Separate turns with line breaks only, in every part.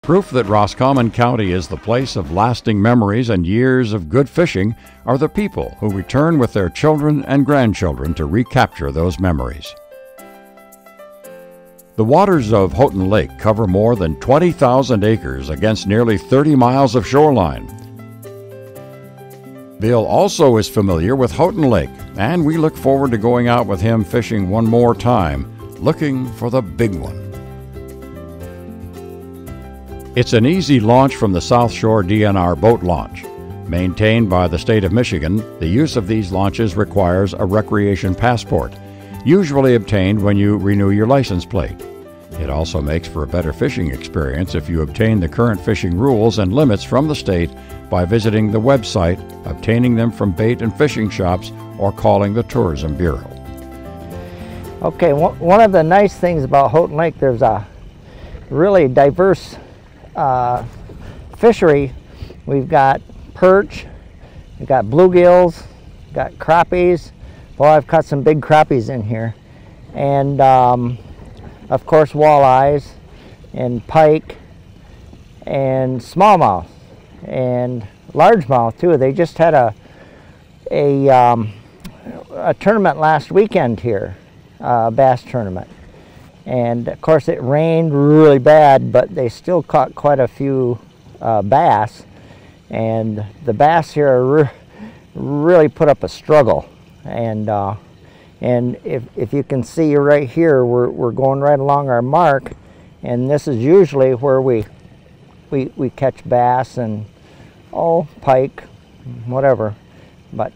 Proof that Roscommon County is the place of lasting memories and years of good fishing are the people who return with their children and grandchildren to recapture those memories. The waters of Houghton Lake cover more than 20,000 acres against nearly 30 miles of shoreline. Bill also is familiar with Houghton Lake, and we look forward to going out with him fishing one more time, looking for the big one. It's an easy launch from the South Shore DNR boat launch. Maintained by the state of Michigan, the use of these launches requires a recreation passport, usually obtained when you renew your license plate. It also makes for a better fishing experience if you obtain the current fishing rules and limits from the state by visiting the website, obtaining them from bait and fishing shops, or calling the Tourism Bureau.
Okay, one of the nice things about Houghton Lake, there's a really diverse fishery. We've got perch, we've got bluegills, got crappies. Well, I've caught some big crappies in here, and of course walleyes and pike and smallmouth and largemouth too. They just had a tournament last weekend here, bass tournament. And of course it rained really bad, but they still caught quite a few bass. And the bass here really put up a struggle. And if you can see right here, we're going right along our mark. And this is usually where we catch bass and, pike, whatever. But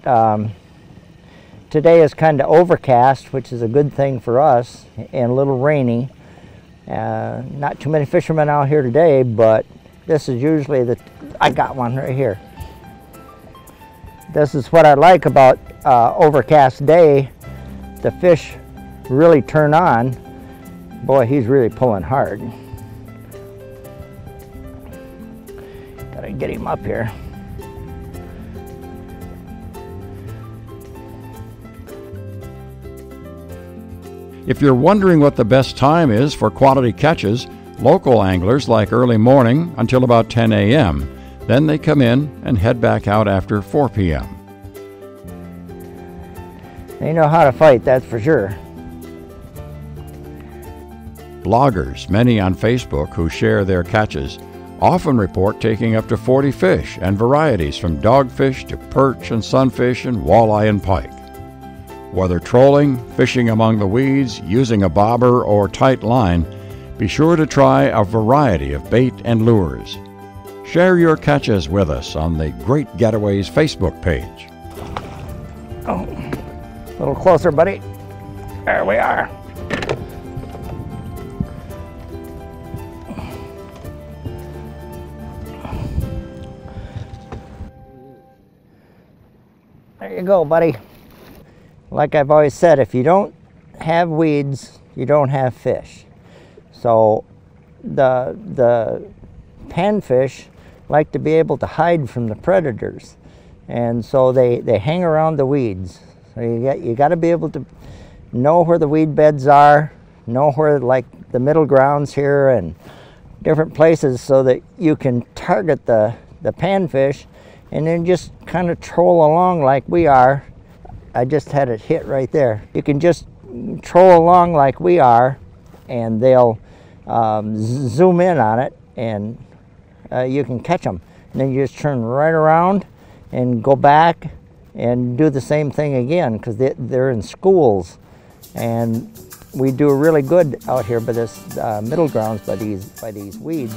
today is kind of overcast, which is a good thing for us, and a little rainy. Not too many fishermen out here today, but this is usually I got one right here. This is what I like about overcast day. The fish really turn on. Boy, he's really pulling hard. Gotta get him up here.
If you're wondering what the best time is for quality catches, local anglers like early morning until about 10 a.m. Then they come in and head back out after 4 p.m.
They know how to fight, that's for sure.
Bloggers, many on Facebook who share their catches, often report taking up to 40 fish and varieties from dogfish to perch and sunfish and walleye and pike. Whether trolling, fishing among the weeds, using a bobber or tight line, be sure to try a variety of bait and lures. Share your catches with us on the Great Getaways Facebook page.
Oh, a little closer, buddy. There we are. There you go, buddy. Like I've always said, if you don't have weeds, you don't have fish. So the panfish like to be able to hide from the predators, and so they hang around the weeds. So you got to be able to know where the weed beds are, know where like the middle grounds here and different places, so that you can target the panfish, and then just kind of troll along like we are. I just had it hit right there. You can just troll along like we are, and they'll zoom in on it, and you can catch them. And then you just turn right around and go back and do the same thing again, because they're in schools. And we do really good out here by this middle grounds, by these weeds.